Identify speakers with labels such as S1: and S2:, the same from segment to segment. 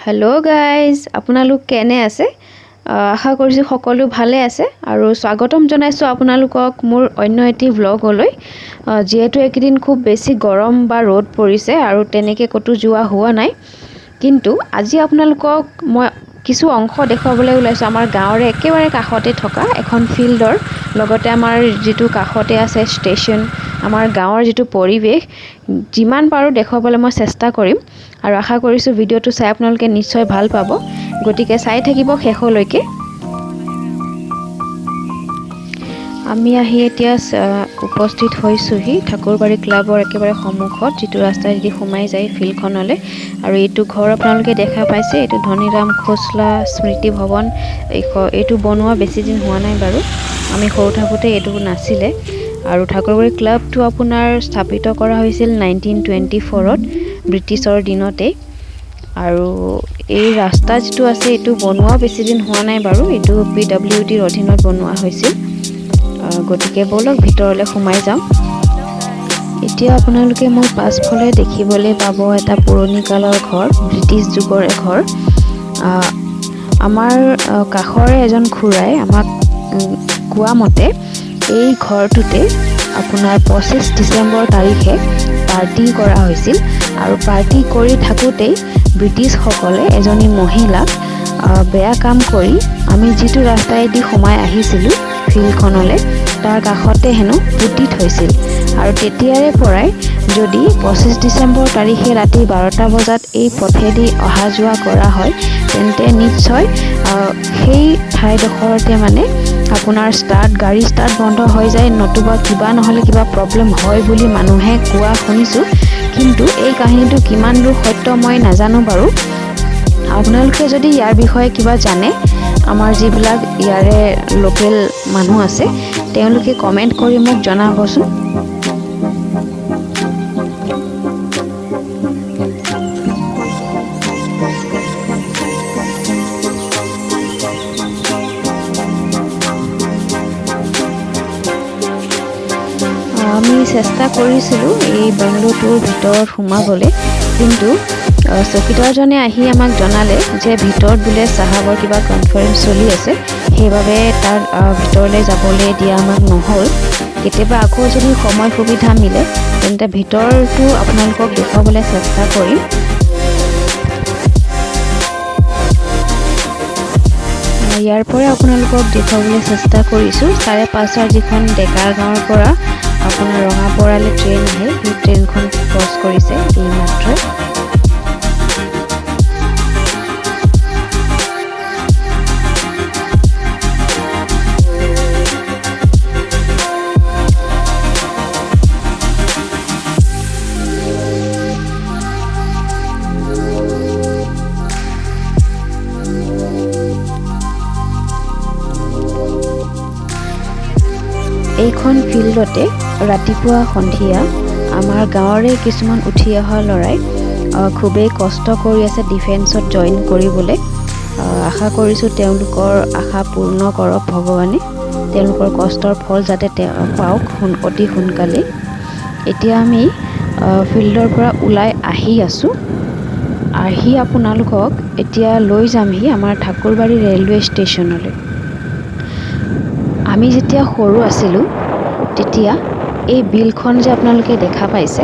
S1: Hello' guys, আপোনালোক কেনে আছে? আশা কৰিছোঁ সকলো ভালে আছে আৰু স্বাগতম জনাইছোঁ আপোনালোকক মোৰ অন্য এটি ভ্লগলৈ। যিহেতু এইকেইদিন খুব বেছি গৰম বা ৰ'দ পৰিছে আৰু তেনেকৈ ক'তো যোৱা হোৱা নাই, কিন্তু আজি আপোনালোকক মই কিছু অংশ দেখুৱাবলৈ ওলাইছোঁ আমাৰ গাঁৱৰে একেবাৰে কাষতে থকা এখন ফিল্ডৰ, লগতে আমাৰ যিটো কাষতে আছে ষ্টেচন, আমাৰ গাঁৱৰ যিটো পৰিৱেশ যিমান পাৰোঁ দেখুৱাবলৈ মই চেষ্টা কৰিম আৰু আশা কৰিছোঁ ভিডিঅ'টো চাই আপোনালোকে নিশ্চয় ভাল পাব, গতিকে চাই থাকিব শেষলৈকে। আমি আহি এতিয়া উপস্থিত হৈছোঁহি ঠাকুৰবাৰী ক্লাবৰ একেবাৰে সন্মুখত, যিটো ৰাস্তাইদি সোমাই যায় ফিল্ডখনলৈ। আৰু এইটো ঘৰ আপোনালোকে দেখা পাইছে, এইটো ধনীৰাম খোছলা স্মৃতি ভৱন। এইটো বনোৱা বেছি দিন হোৱা নাই বাৰু, আমি সৰু থাকোঁতে এইটো নাছিলে। আৰু ঠাকুৰবাৰী ক্লাবটো আপোনাৰ স্থাপিত কৰা হৈছিল 1924ত, ব্ৰিটিছৰ দিনতেই। আৰু এই ৰাস্তা যিটো আছে এইটো বনোৱাও বেছি দিন হোৱা নাই বাৰু, এইটো PWDৰ অধীনত বনোৱা হৈছিল। গতিকে ব'লক ভিতৰলৈ সোমাই যাম। এতিয়া আপোনালোকে মোৰ পাছফালে দেখিবলৈ পাব এটা পুৰণি কালৰ ঘৰ, ব্ৰিটিছ যুগৰ ঘৰ। আমাৰ কাষৰে এজন খুৰাই আমাক কোৱা মতে এই ঘৰটোতে আপোনাৰ 25 ডিচেম্বৰ তাৰিখে পাৰ্টি কৰা হৈছিল। আৰু পাৰ্টি কৰি থাকোঁতেই ব্ৰিটিছসকলে এজনী মহিলাক বেয়া কাম কৰি আমি যিটো ৰাস্তাইদি সোমাই আহিছিলোঁ ফিল্ডখনলৈ, তাৰ কাষতে হেনো পুতি থৈছিল। আৰু তেতিয়াৰে পৰাই যদি 25 ডিচেম্বৰ তাৰিখে ৰাতি 12টা বজাত এই পথেদি অহা যোৱা কৰা হয়, তেন্তে নিশ্চয় সেই ঠাইডোখৰতে মানে আপোনাৰ গাড়ী ষ্টাৰ্ট বন্ধ হৈ যায়, নতুবা কিবা নহ'লে কিবা প্ৰব্লেম হয় বুলি মানুহে কোৱা শুনিছোঁ। কিন্তু এই কাহিনীটো কিমান দূৰ সত্য মই নাজানো বাৰু। আপোনালোকে যদি ইয়াৰ বিষয়ে কিবা জানে, আমাৰ যিবিলাক ইয়াৰে লোকেল মানুহ আছে তেওঁলোকে কমেণ্ট কৰি মোক জনাবচোন। আমি চেষ্টা কৰিছিলোঁ এই বেংলোটোৰ ভিতৰত সোমাবলৈ, কিন্তু চকীদাৰজনে আহি আমাক জনালে যে ভিতৰত বোলে চাহাবৰ কিবা কনফাৰেঞ্চ চলি আছে, সেইবাবে তাৰ ভিতৰলৈ যাবলৈ দিয়া আমাক নহ'ল। কেতিয়াবা আকৌ যদি সময় সুবিধা মিলে তেন্তে ভিতৰটো আপোনালোকক দেখুৱাবলৈ চেষ্টা কৰিম। ইয়াৰ পৰা আপোনালোকক দেখুৱাবলৈ চেষ্টা কৰিছোঁ 5:30 যিখন ডেকা গাঁৱৰ পৰা আপোনাৰ ৰঙাপৰালৈ ট্ৰেইন আহে, সেই ট্ৰেইনখন ক্ৰছ কৰিছে এইমাত্ৰ। এইখন ফিল্ডতে ৰাতিপুৱা সন্ধিয়া আমাৰ গাঁৱৰে কিছুমান উঠি অহা ল'ৰাই খুবেই কষ্ট কৰি আছে ডিফেন্সত জইন কৰিবলৈ। আশা কৰিছোঁ তেওঁলোকৰ আশা পূৰ্ণ কৰক ভগৱানে, তেওঁলোকৰ কষ্টৰ ফল যাতে পাওক অতি সোনকালেই। এতিয়া আমি ফিল্ডৰ পৰা ওলাই আহি আছোঁ। আহি আপোনালোকক এতিয়া লৈ যামহি আমাৰ ঠাকুৰবাৰী ৰেলৱে ষ্টেচনলৈ। আমি যেতিয়া সৰু আছিলোঁ তেতিয়া এই বিলখন যে আপোনালোকে দেখা পাইছে,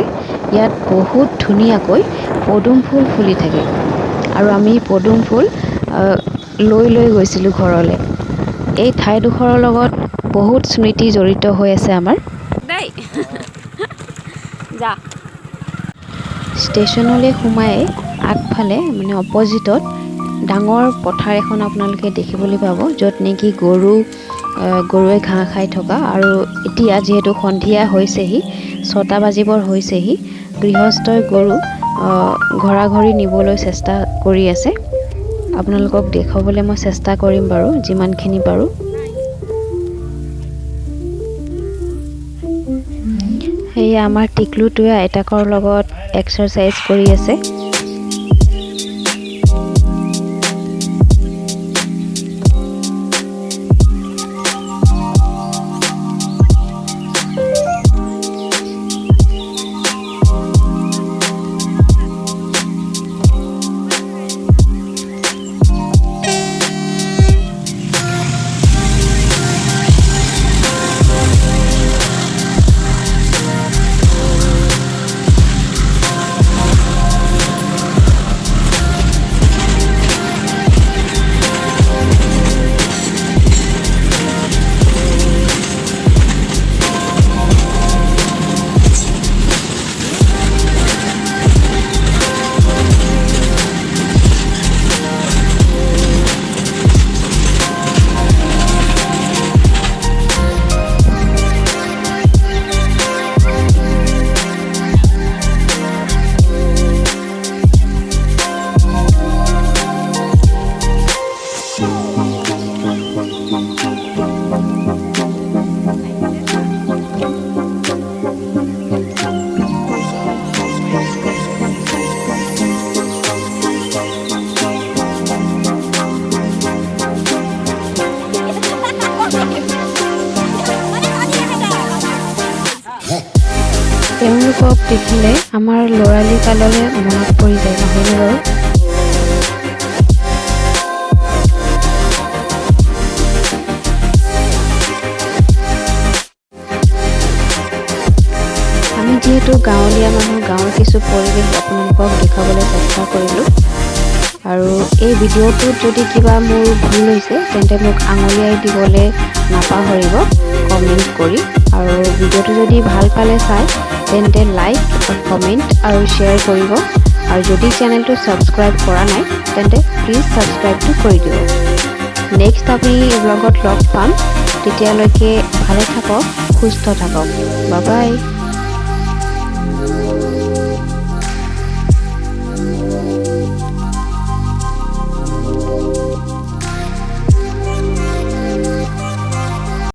S1: ইয়াত বহুত ধুনীয়াকৈ পদুম ফুল ফুলি থাকে আৰু আমি পদুম ফুল লৈ গৈছিলোঁ ঘৰলৈ। এই ঠাইডোখৰৰ লগত বহুত স্মৃতি জড়িত হৈ আছে আমাৰ। ষ্টেচনলৈ সোমাই আগফালে মানে অপজিটত ডাঙৰ পথাৰ এখন আপোনালোকে দেখিবলৈ পাব, য'ত নেকি গৰুৱে ঘাঁহ খাই থকা। আৰু এতিয়া যিহেতু সন্ধিয়া হৈছেহি, 6টা বাজিবৰ হৈছেহি, গৃহস্থই গৰু ঘৰা-ঘৰি নিবলৈ চেষ্টা কৰি আছে। আপোনালোকক দেখুৱাবলৈ মই চেষ্টা কৰিম বাৰু যিমানখিনি পাৰোঁ। সেয়া আমাৰ টিকলুটোৱে আইতাকৰ লগত এক্সাৰচাইজ কৰি আছে। তেওঁলোকক দেখিলে আমাৰ ল'ৰালি কাললৈ মনত পৰি যায়, নহয়নে বাৰু? আমি যিহেতু গাঁৱলীয়া মানুহ, গাঁৱৰ কিছু পৰিৱেশ আপোনালোকক দেখাবলৈ চেষ্টা কৰিলোঁ। আৰু এই ভিডিঅ'টোত যদি কিবা মোৰ ভুল হৈছে তেন্তে মোক আঙুলিয়াই দিবলৈ নাপাহৰিব কমেণ্ট কৰি। আৰু ভিডিঅ'টো যদি ভাল পালে চাই তেন্তে লাইক, কমেণ্ট আৰু শ্বেয়াৰ কৰিব। আৰু যদি চেনেলটো ছাবস্ক্ৰাইব কৰা নাই তেন্তে প্লিজ ছাবস্ক্ৰাইবটো কৰি দিব। নেক্সট আমি ব্লগত লগ পাম, তেতিয়ালৈকে ভালে থাকক, সুস্থ থাকক। Bye bye.